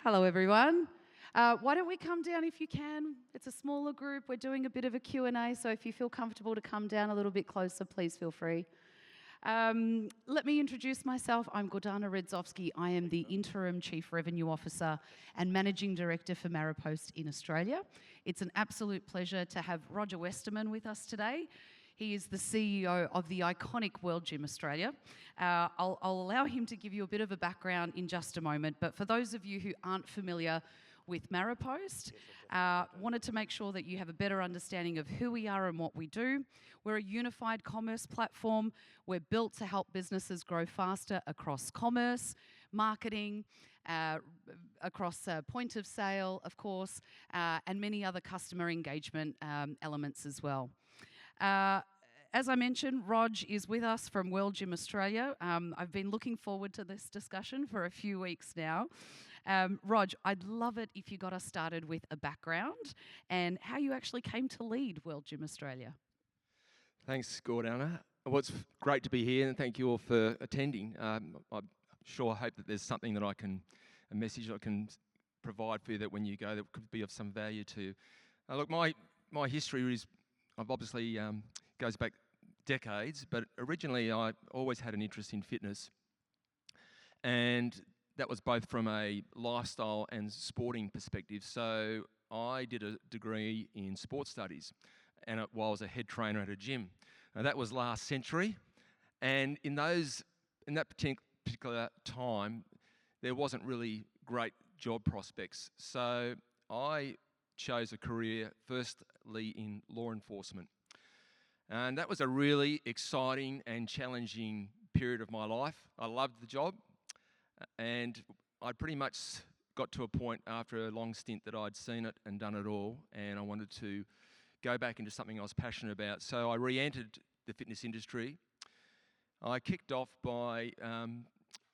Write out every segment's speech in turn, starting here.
Hello, everyone. Why don't we come down if you can? It's a smaller group. We're doing a bit of a Q&A, so if you feel comfortable to come down a little bit closer, please feel free. Let me introduce myself. I'm Gordana Redzovski. I am the Interim Chief Revenue Officer and Managing Director for Maropost in Australia. It's an absolute pleasure to have Roger Westerman with us today. He is the CEO of the iconic World Gym Australia. I'll allow him to give you a bit of a background in just a moment, but for those of you who aren't familiar with Maropost, wanted to make sure that you have a better understanding of who we are and what we do. We're a unified commerce platform. We're built to help businesses grow faster across commerce, marketing, across point of sale, of course, and many other customer engagement elements as well. As I mentioned, Rog is with us from World Gym Australia. I've been looking forward to this discussion for a few weeks now. Rog, I'd love it if you got us started with a background and how you actually came to lead World Gym Australia. Thanks, Gordana. Well, it's great to be here, and thank you all for attending. I sure hope that there's something that a message I can provide for you that when you go that could be of some value to you. Look, my history is, I've obviously goes back decades, but originally I always had an interest in fitness, and that was both from a lifestyle and sporting perspective. So I did a degree in sports studies, and while I was a head trainer at a gym. Now that was last century, and in that particular time, there wasn't really great job prospects. So I chose a career firstly in law enforcement. And that was a really exciting and challenging period of my life. I loved the job, and I pretty much got to a point after a long stint that I'd seen it and done it all, and I wanted to go back into something I was passionate about. So I re-entered the fitness industry. I kicked off by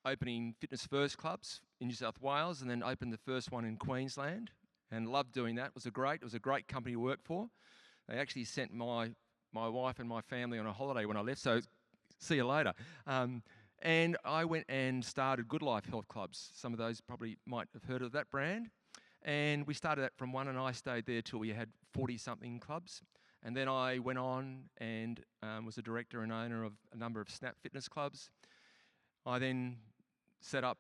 opening Fitness First clubs in New South Wales, and then opened the first one in Queensland, and loved doing that. It was a great company to work for. They actually sent my wife and my family on a holiday when I left, so see you later. And I went and started Good Life Health Clubs. Some of those probably might have heard of that brand. And we started that from one, and I stayed there till we had 40-something clubs. And then I went on and was a director and owner of a number of Snap Fitness clubs. I then set up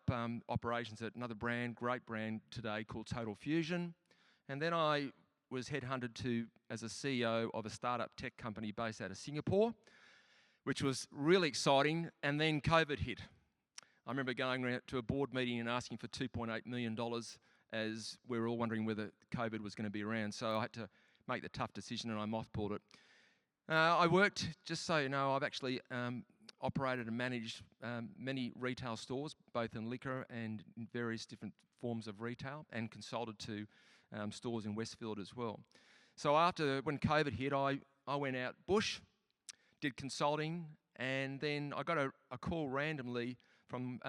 operations at another brand, great brand today, called Total Fusion. And then I was headhunted as a CEO of a startup tech company based out of Singapore, which was really exciting, and then COVID hit. I remember going to a board meeting and asking for $2.8 million as we were all wondering whether COVID was going to be around, so I had to make the tough decision and I mothballed it. I worked, just so you know, I've actually operated and managed many retail stores, both in liquor and in various different forms of retail, and consulted to stores in Westfield as well. So when COVID hit, I went out bush, did consulting, and then I got a call randomly from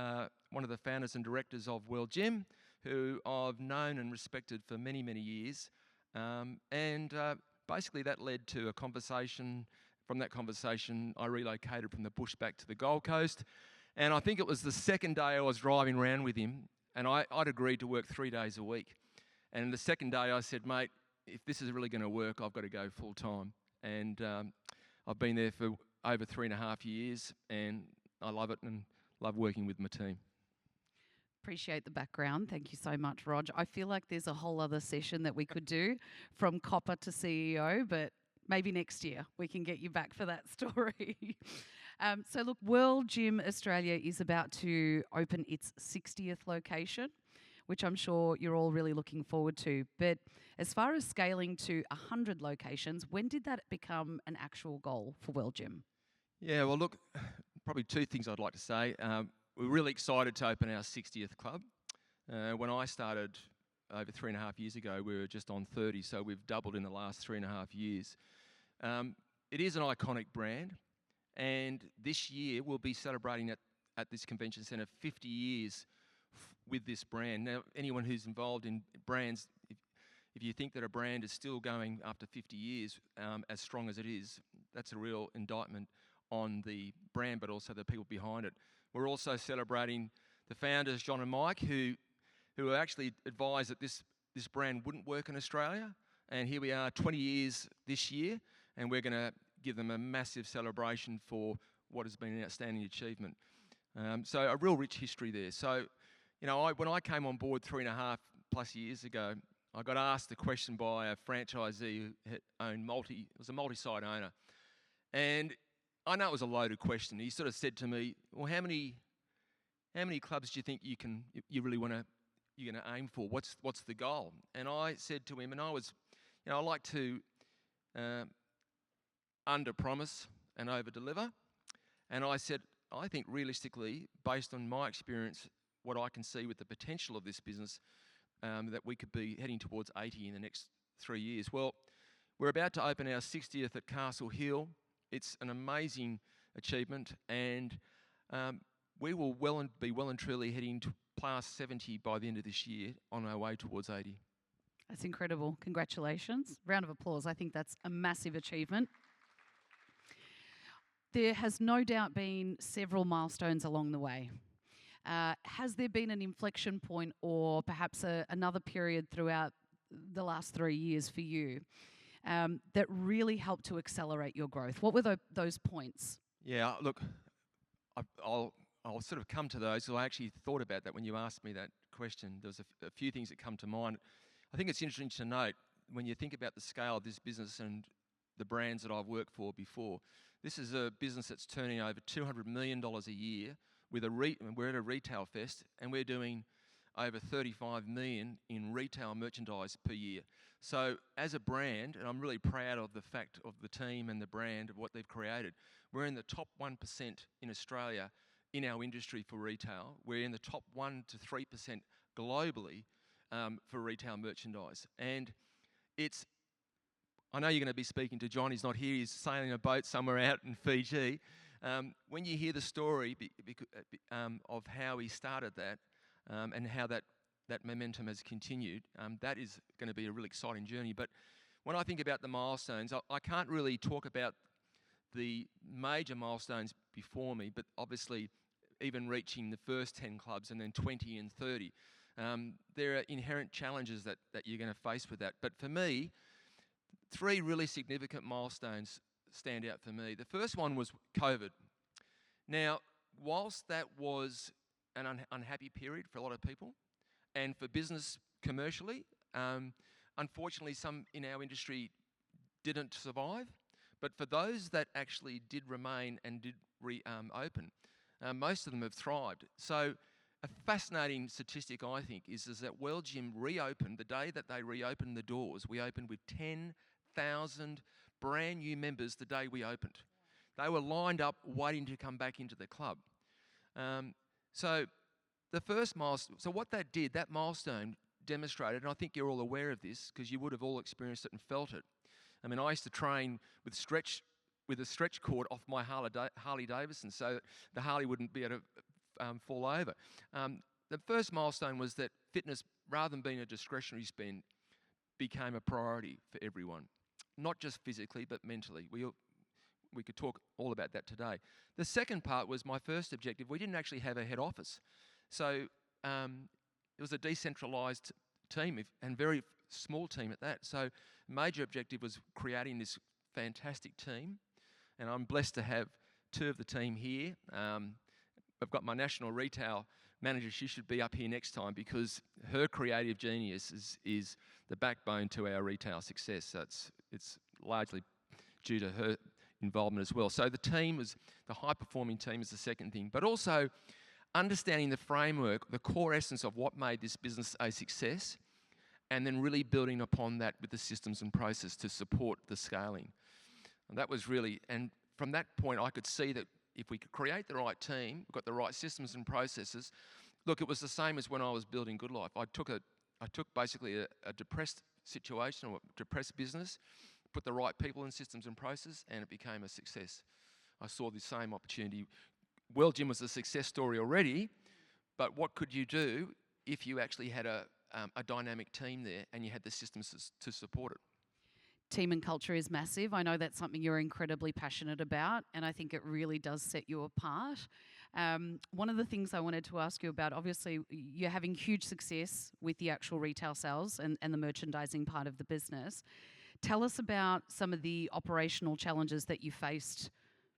one of the founders and directors of World Gym, who I've known and respected for many, many years. Basically that led to a conversation. From that conversation, I relocated from the bush back to the Gold Coast. And I think it was the second day I was driving around with him, and I'd agreed to work 3 days a week. And the second day I said, mate, if this is really going to work, I've got to go full time. And I've been there for over 3.5 years, and I love it and love working with my team. Appreciate the background. Thank you so much, Rog. I feel like there's a whole other session that we could do from copper to CEO, but maybe next year we can get you back for that story. So look, World Gym Australia is about to open its 60th location, which I'm sure you're all really looking forward to. But as far as scaling to 100 locations, when did that become an actual goal for World Gym? Yeah, well, look, probably two things I'd like to say. We're really excited to open our 60th club. When I started over 3.5 years ago, we were just on 30, so we've doubled in the last 3.5 years. It is an iconic brand, and this year we'll be celebrating at this convention centre 50 years with this brand. Now, anyone who's involved in brands, if you think that a brand is still going after 50 years as strong as it is, that's a real indictment on the brand, but also the people behind it. We're also celebrating the founders, John and Mike, who who actually advised that this brand wouldn't work in Australia. And here we are 20 years this year, and we're going to give them a massive celebration for what has been an outstanding achievement. So a real rich history there. So, when I came on board 3.5+ years ago, I got asked the question by a franchisee who owned was a multi-site owner. And I know it was a loaded question. He sort of said to me, well, how many clubs do you think you're going to aim for? What's the goal? And I said to him, and I was, I like to under-promise and over-deliver. And I said, I think realistically, based on my experience, what I can see with the potential of this business, that we could be heading towards 80 in the next 3 years. Well, we're about to open our 60th at Castle Hill. It's an amazing achievement, and we will be well and truly heading to past 70 by the end of this year on our way towards 80. That's incredible. Congratulations. Round of applause. I think that's a massive achievement. There has no doubt been several milestones along the way. Has there been an inflection point or perhaps another period throughout the last 3 years for you that really helped to accelerate your growth? What were those points? Yeah, look, I'll sort of come to those. So I actually thought about that when you asked me that question. There was a few things that come to mind. I think it's interesting to note, when you think about the scale of this business and the brands that I've worked for before, this is a business that's turning over $200 million a year. We're at a retail fest, and we're doing over 35 million in retail merchandise per year. So as a brand, and I'm really proud of the fact of the team and the brand of what they've created, we're in the top 1% in Australia in our industry for retail. We're in the top 1 to 3% globally for retail merchandise. And I know you're going to be speaking to John. He's not here. He's sailing a boat somewhere out in Fiji. When you hear the story of how he started that and how that momentum has continued, that is going to be a really exciting journey. But when I think about the milestones, I can't really talk about the major milestones before me, but obviously even reaching the first 10 clubs and then 20 and 30. There are inherent challenges that you're going to face with that. But for me, 3 really significant milestones stand out for me. The first one was COVID. Now, whilst that was an unhappy period for a lot of people, and for business commercially, unfortunately some in our industry didn't survive, but for those that actually did remain and did reopen, most of them have thrived. So a fascinating statistic, I think, is that World Gym reopened, the day that they reopened the doors, we opened with 10,000 brand new members the day we opened. They were lined up waiting to come back into the club. So the first milestone, so what that did, that milestone demonstrated, and I think you're all aware of this because you would have all experienced it and felt it. I mean, I used to train with a stretch cord off my Harley Davidson so that the Harley wouldn't be able to fall over. The first milestone was that fitness, rather than being a discretionary spend, became a priority for everyone. Not just physically, but mentally. We could talk all about that today. The second part was my first objective. We didn't actually have a head office. So it was a decentralised team, and very small team at that. So major objective was creating this fantastic team. And I'm blessed to have 2 of the team here. I've got my national retail manager. She should be up here next time because her creative genius is the backbone to our retail success. So it's largely due to her involvement as well. So the high-performing team is the second thing. But also understanding the framework, the core essence of what made this business a success, and then really building upon that with the systems and process to support the scaling. And that was really, and from that point I could see that if we could create the right team, we've got the right systems and processes. Look, it was the same as when I was building Good Life. I took basically a depressed situation or a depressed business, put the right people and systems and processes, and it became a success. I saw the same opportunity. World Gym was a success story already, but what could you do if you actually had a dynamic team there and you had the systems to support it? Team and culture is massive. I know that's something you're incredibly passionate about, and I think it really does set you apart. One of the things I wanted to ask you about, obviously, you're having huge success with the actual retail sales and the merchandising part of the business. Tell us about some of the operational challenges that you faced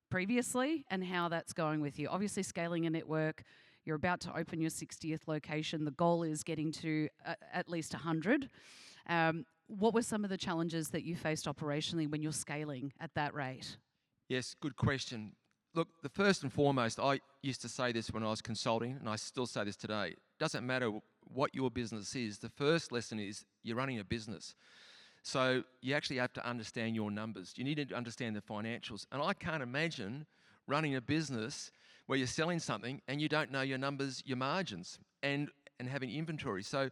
previously and how that's going with you. Obviously, scaling a network, you're about to open your 60th location. The goal is getting to at least 100. What were some of the challenges that you faced operationally when you're scaling at that rate? Yes, good question. Look, the first and foremost, I used to say this when I was consulting, and I still say this today. Doesn't matter what your business is, the first lesson is you're running a business. So you actually have to understand your numbers. You need to understand the financials. And I can't imagine running a business where you're selling something and you don't know your numbers, your margins, and having inventory. So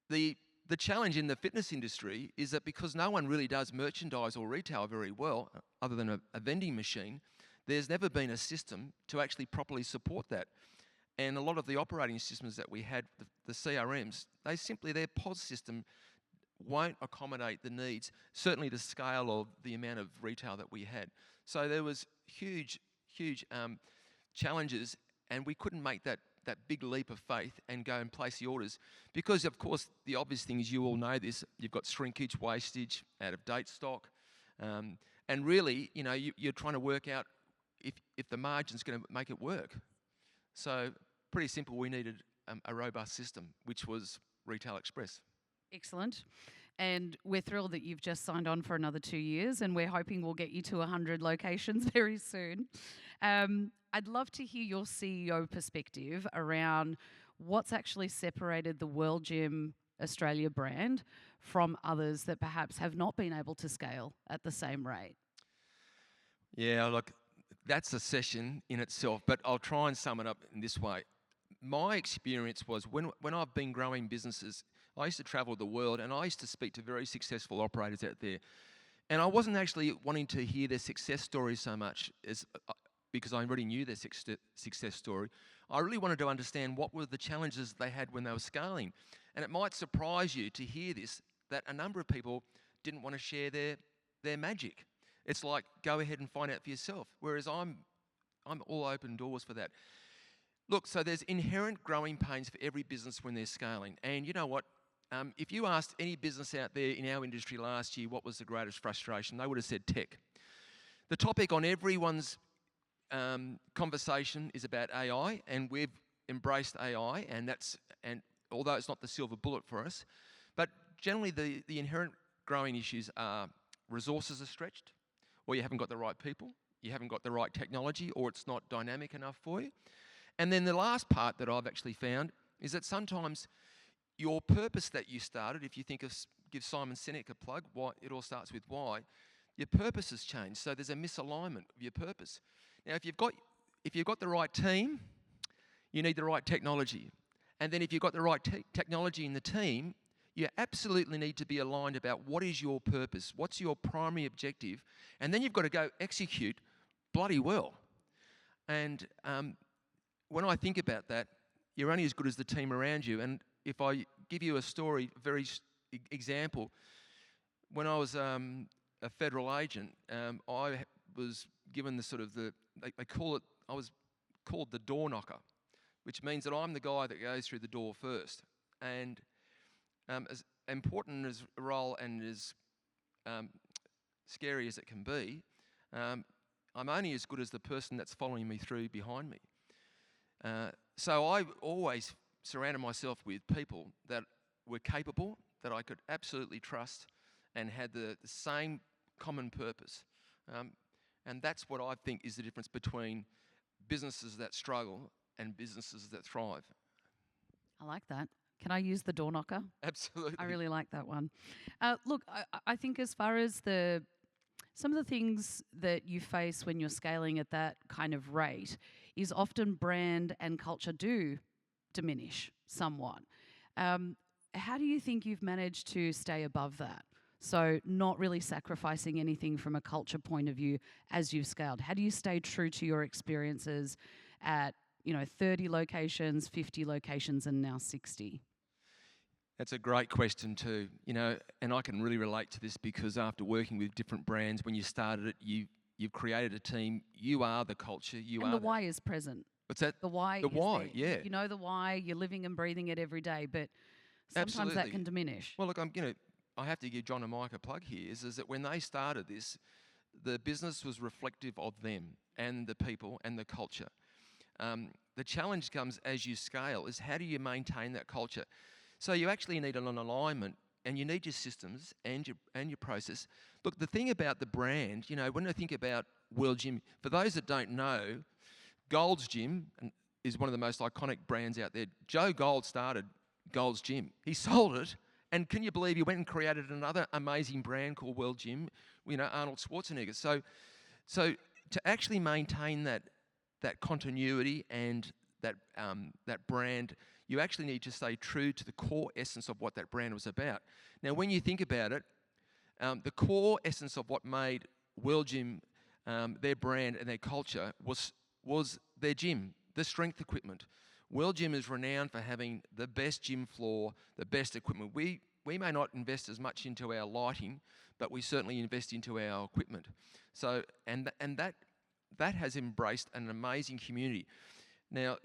the challenge in the fitness industry is that because no one really does merchandise or retail very well, other than a vending machine, there's never been a system to actually properly support that. And a lot of the operating systems that we had, the CRMs, their POS system won't accommodate the needs, certainly the scale of the amount of retail that we had. So there was huge challenges, and we couldn't make that big leap of faith and go and place the orders because, of course, the obvious thing is, you all know this, you've got shrinkage, wastage, out-of-date stock, and really, you're trying to work out if the margin's going to make it work. So pretty simple, we needed a robust system, which was Retail Express. Excellent. And we're thrilled that you've just signed on for another 2 years, and we're hoping we'll get you to 100 locations very soon. I'd love to hear your CEO perspective around what's actually separated the World Gym Australia brand from others that perhaps have not been able to scale at the same rate. Yeah, look, that's a session in itself, but I'll try and sum it up in this way. My experience was when I've been growing businesses, I used to travel the world and I used to speak to very successful operators out there. And I wasn't actually wanting to hear their success stories so much as because I already knew their success story. I really wanted to understand what were the challenges they had when they were scaling. And it might surprise you to hear this, that a number of people didn't want to share their magic. It's like, go ahead and find out for yourself. Whereas I'm all open doors for that. Look, so there's inherent growing pains for every business when they're scaling. And you know what? If you asked any business out there in our industry last year what was the greatest frustration, they would have said tech. The topic on everyone's conversation is about AI, and we've embraced AI, and although it's not the silver bullet for us, but generally the inherent growing issues are resources are stretched, or you haven't got the right people, you haven't got the right technology, or it's not dynamic enough for you. And then the last part that I've actually found is that sometimes your purpose that you started, if you think of, give Simon Sinek a plug, why, it all starts with why, your purpose has changed. So there's a misalignment of your purpose. Now, if you've got the right team, you need the right technology. And then if you've got the right technology in the team, you absolutely need to be aligned about what is your purpose, what's your primary objective, and then you've got to go execute bloody well. And when I think about that, you're only as good as the team around you. And if I give you a story, a very example, when I was a federal agent, I was given they call it, I was called the door knocker, which means that I'm the guy that goes through the door first. And as important as a role and as scary as it can be, I'm only as good as the person that's following me through behind me. So I always surrounded myself with people that were capable, that I could absolutely trust, and had the same common purpose. And that's what I think is the difference between businesses that struggle and businesses that thrive. I like that. Can I use the door knocker? Absolutely. I really like that one. Look, I think as far as some of the things that you face when you're scaling at that kind of rate is often brand and culture do diminish somewhat. How do you think you've managed to stay above that? So not really sacrificing anything from a culture point of view as you've scaled. How do you stay true to your experiences at 30 locations, 50 locations, and now 60? That's a great question too, and I can really relate to this because after working with different brands, when you started it, You've created a team. You are the culture. And the why is present. What's that? The why The is why, there. yeah. You know the why, you're living and breathing it every day, but sometimes that Absolutely. can diminish. Well, look, I have to give John and Mike a plug here, is that when they started this, the business was reflective of them and the people and the culture. The challenge comes as you scale is how do you maintain that culture? So you actually need an alignment, and you need your systems and your process. Look, the thing about the brand, when I think about World Gym, for those that don't know, Gold's Gym is one of the most iconic brands out there. Joe Gold started Gold's Gym. He sold it, and can you believe he went and created another amazing brand called World Gym, Arnold Schwarzenegger. So to actually maintain that continuity and that brand, you actually need to stay true to the core essence of what that brand was about. Now, when you think about it, the core essence of what made World Gym their brand and their culture was their gym, the strength equipment. World Gym is renowned for having the best gym floor, the best equipment. We may not invest as much into our lighting, but we certainly invest into our equipment. So, and that has embraced an amazing community. Now,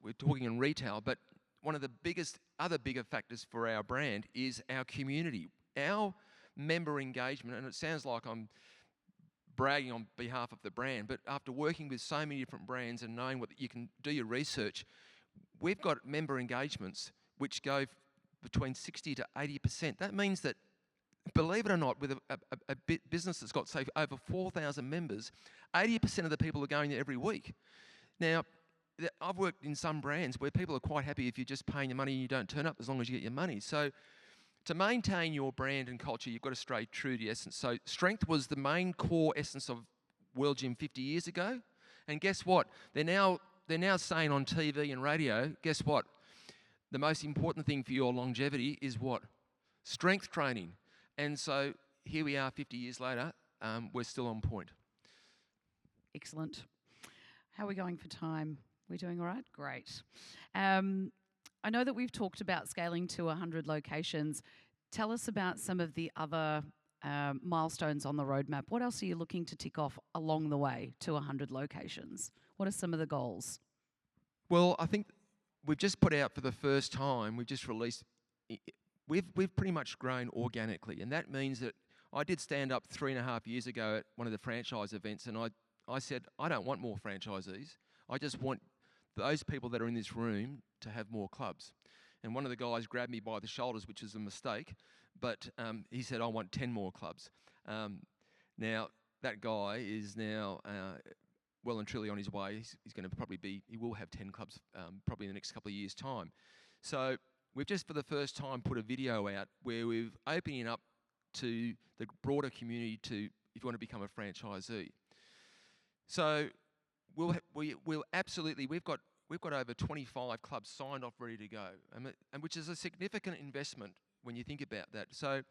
we're talking in retail, but one of the bigger factors for our brand is our community, our member engagement. And it sounds like I'm bragging on behalf of the brand, but after working with so many different brands and knowing what you can do your research, we've got member engagements which go between 60 to 80%. That means that, believe it or not, with a business that's got, say, over 4,000 members, 80% of the people are going there every week. Now, I've worked in some brands where people are quite happy if you're just paying your money and you don't turn up as long as you get your money. So to maintain your brand and culture, you've got to stay true to the essence. So strength was the main core essence of World Gym 50 years ago. And guess what? They're now saying on TV and radio, guess what? The most important thing for your longevity is what? Strength training. And so here we are 50 years later, we're still on point. Excellent. How are we going for time? We're doing all right? Great. I know that we've talked about scaling to 100 locations. Tell us about some of the other milestones on the roadmap. What else are you looking to tick off along the way to 100 locations? What are some of the goals? Well, I think we've just put out for the first time, we've just released, we've pretty much grown organically. And that means that I did stand up 3.5 years ago at one of the franchise events, and I said, I don't want more franchisees. I just want those people that are in this room to have more clubs. And one of the guys grabbed me by the shoulders, which is a mistake, but he said, I want 10 more clubs. Now, that guy is now well and truly on his way. He's going to he will have 10 clubs probably in the next couple of years' time. So we've just for the first time put a video out where we're opening up to the broader community to, if you want to become a franchisee. So we'll absolutely, we've got over 25 clubs signed off, ready to go, and which is a significant investment when you think about that. So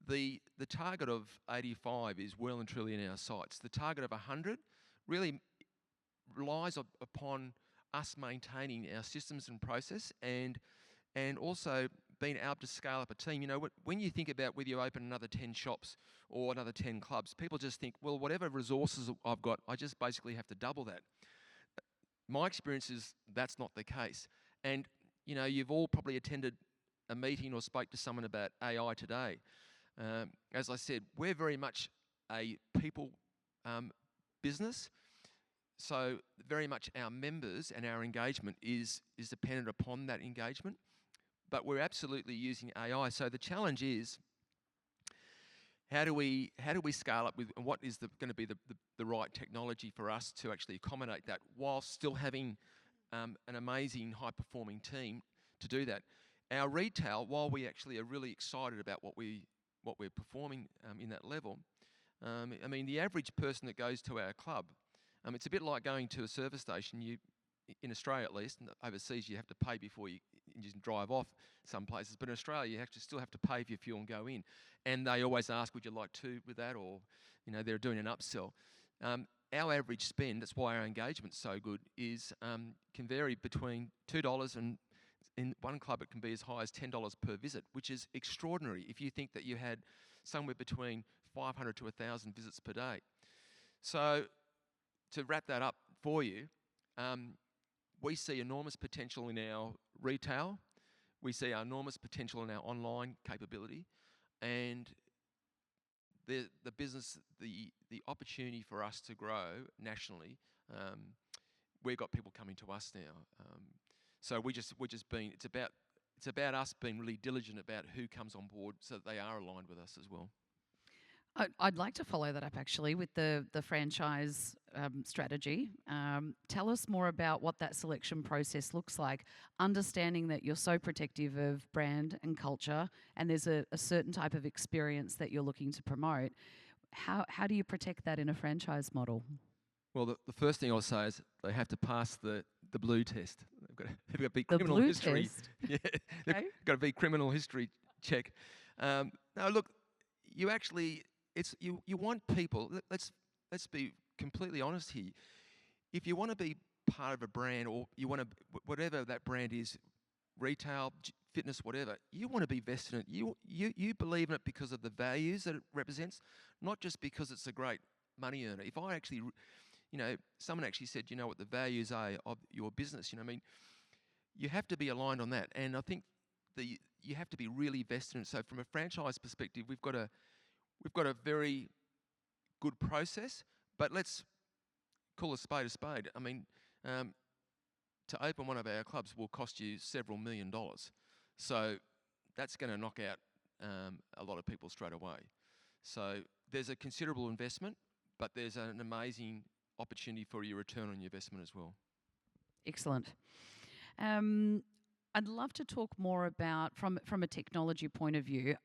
the target of 85 is well and truly in our sights. The target of 100 really relies upon us maintaining our systems and process and also being able to scale up a team. When you think about whether you open another 10 shops or another 10 clubs, people just think, well, whatever resources I've got, I just basically have to double that. My experience is that's not the case. And, you've all probably attended a meeting or spoke to someone about AI today. As I said, we're very much a people business. So very much our members and our engagement is dependent upon that engagement. But we're absolutely using AI. So the challenge is, how do we scale up with, and what is going to be the right technology for us to actually accommodate that while still having an amazing high-performing team to do that? Our retail, while we actually are really excited about what we're performing in that level, the average person that goes to our club, it's a bit like going to a service station. In Australia at least, and overseas you have to pay before you just drive off some places. But in Australia, you still have to pay for your fuel and go in. And they always ask, would you like two with that? Or, they're doing an upsell. Our average spend, that's why our engagement's so good, is can vary between $2 and in one club it can be as high as $10 per visit, which is extraordinary if you think that you had somewhere between 500 to 1,000 visits per day. So to wrap that up for you, we see enormous potential in our retail. We see enormous potential in our online capability, and the business, the opportunity for us to grow nationally. We've got people coming to us now, so we're just being. It's about us being really diligent about who comes on board, so that they are aligned with us as well. I'd like to follow that up actually with the franchise strategy. Tell us more about what that selection process looks like, understanding that you're so protective of brand and culture and there's a certain type of experience that you're looking to promote. How do you protect that in a franchise model? Well, the first thing I'll say is they have to pass the blue test. They've got to be The criminal blue history. test? Yeah, they've Okay. got to be criminal history check. No, look, you actually, you want people. Let's be completely honest here. If you want to be part of a brand, or you want to, whatever that brand is, retail, fitness, whatever, you want to be vested in it. You believe in it because of the values that it represents, not just because it's a great money earner. If I actually, someone actually said, what the values are of your business, I mean, you have to be aligned on that. And I think you have to be really vested in it. So from a franchise perspective, we've got a very good process, but let's call a spade a spade. I mean, to open one of our clubs will cost you several $1 million. So that's going to knock out a lot of people straight away. So there's a considerable investment, but there's an amazing opportunity for your return on your investment as well. Excellent. I'd love to talk more about, from a technology point of view,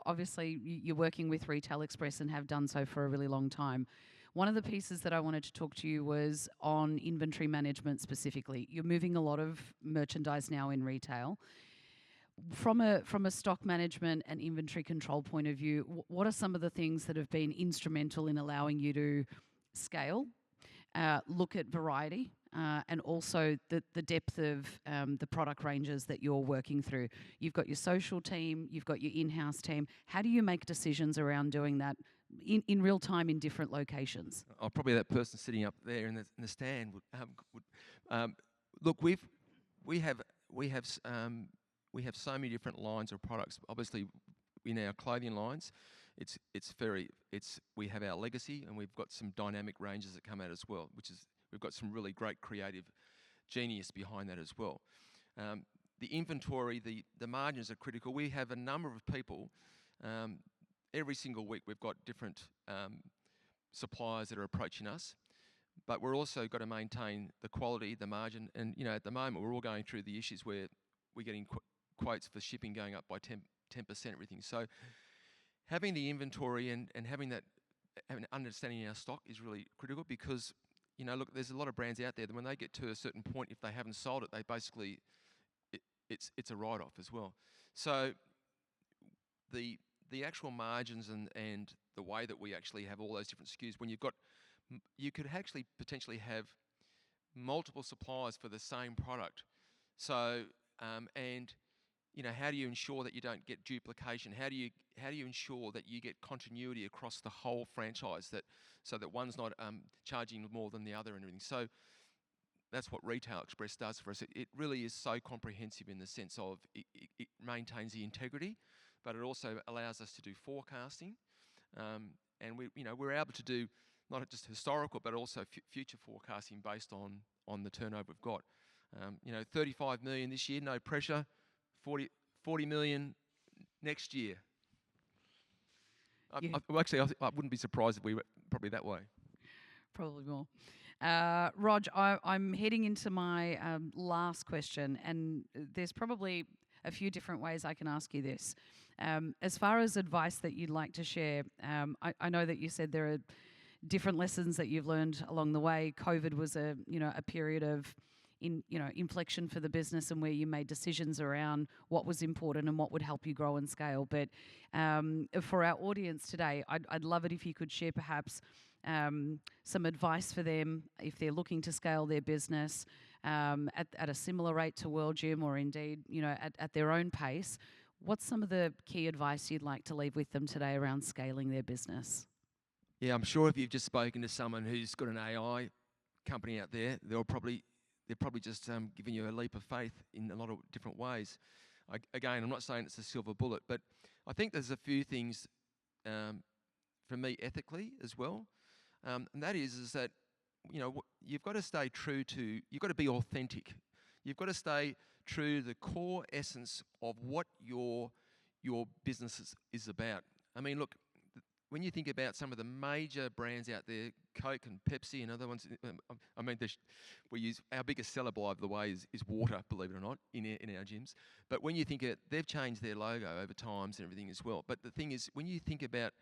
obviously you're working with Retail Express and have done so for a really long time. One of the pieces that I wanted to talk to you was on inventory management specifically. You're moving a lot of merchandise now in retail. From a stock management and inventory control point of view, what are some of the things that have been instrumental in allowing you to scale, look at variety, and also the depth of the product ranges that you're working through? You've got your social team, you've got your in-house team. How do you make decisions around doing that in real time in different locations? Oh, probably that person sitting up there in the stand would. Look, we have so many different lines of products. Obviously, in our clothing lines, we have our legacy, and we've got some dynamic ranges that come out as well, we've got some really great creative genius behind that as well. The inventory, the margins are critical. We have a number of people. Every single week we've got different suppliers that are approaching us, but we're also got to maintain the quality, the margin, and at the moment we're all going through the issues where we're getting quotes for shipping going up by 10%, everything. So having the inventory and having understanding our stock is really critical, because look, there's a lot of brands out there that when they get to a certain point, if they haven't sold it, they basically it's a write-off as well. So the actual margins and the way that we actually have all those different SKUs, when you could actually potentially have multiple suppliers for the same product. So and how do you ensure that you don't get duplication? How do you ensure that you get continuity across the whole franchise, so that one's not charging more than the other and everything? So that's what Retail Express does for us. It really is so comprehensive in the sense of it maintains the integrity, but it also allows us to do forecasting, and we're able to do not just historical but also future forecasting based on the turnover we've got. 35 million this year, no pressure. 40 million next year. Yeah. I wouldn't be surprised if we were probably that way. Probably more. Rog, I'm heading into my last question, and there's probably a few different ways I can ask you this. As far as advice that you'd like to share, I know that you said there are different lessons that you've learned along the way. COVID was a period of inflection for the business, and where you made decisions around what was important and what would help you grow and scale. But for our audience today, I'd love it if you could share perhaps some advice for them if they're looking to scale their business at a similar rate to World Gym, or indeed at their own pace. What's some of the key advice you'd like to leave with them today around scaling their business? Yeah, I'm sure if you've just spoken to someone who's got an AI company out there, they're probably just giving you a leap of faith in a lot of different ways. Again, I'm not saying it's a silver bullet, but I think there's a few things for me ethically as well, and that is that you've got to stay true to, you've got to be authentic. You've got to stay true to the core essence of what your business is about. I mean, look, when you think about some of the major brands out there, Coke and Pepsi and other ones, I mean, we use, our biggest seller, by the way, is water, believe it or not, in our gyms. But when you think of it, they've changed their logo over times and everything as well. But the thing is, when you think about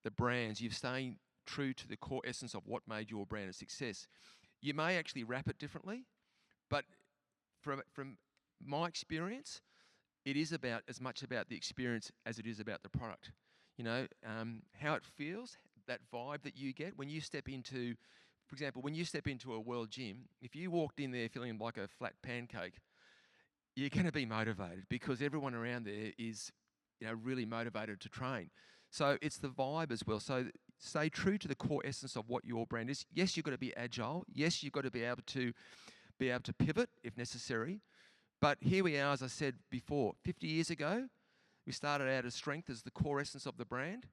the brands, you're staying true to the core essence of what made your brand a success. You may actually wrap it differently, but from my experience, it is about as much about the experience as it is about the product. How it feels, that vibe that you get when you step into, for example, when you step into a world gym, if you walked in there feeling like a flat pancake, you're going to be motivated because everyone around there is, really motivated to train. So it's the vibe as well. So stay true to the core essence of what your brand is. Yes, you've got to be agile. Yes, you've got to be able to pivot if necessary. But here we are, as I said before, 50 years ago, we started out as strength as the core essence of the brand.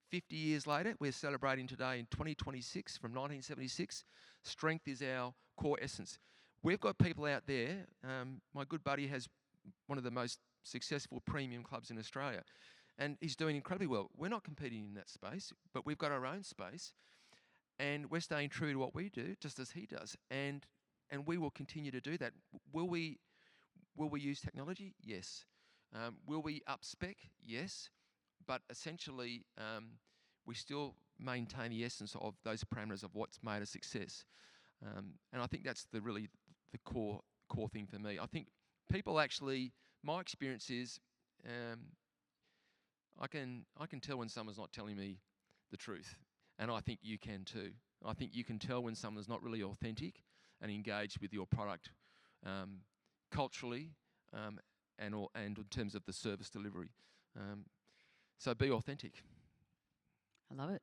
50 years later, we're celebrating today in 2026, from 1976, strength is our core essence. We've got people out there, my good buddy has one of the most successful premium clubs in Australia, and he's doing incredibly well. We're not competing in that space, but we've got our own space, and we're staying true to what we do, just as he does, and we will continue to do that. Will we use technology? Yes. Will we up-spec? Yes. But essentially, we still maintain the essence of those parameters of what's made a success. And I think that's the core thing for me. I think people actually, my experience is, I can tell when someone's not telling me the truth, and I think you can too. I think you can tell when someone's not really authentic and engaged with your product culturally, and in terms of the service delivery. So be authentic. I love it.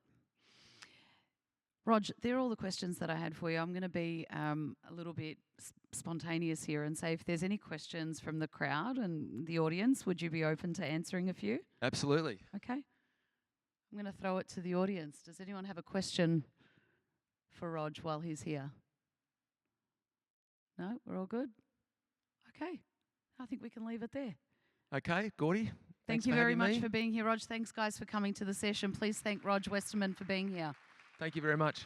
Rog, they're all the questions that I had for you. I'm going to be a little bit spontaneous here and say if there's any questions from the crowd and the audience, would you be open to answering a few? Absolutely. Okay. I'm going to throw it to the audience. Does anyone have a question for Rog while he's here? No? We're all good? Okay. I think we can leave it there. Okay, Gordy. Thank you very much for being here, Rog. Thanks, guys, for coming to the session. Please thank Roger Westerman for being here. Thank you very much.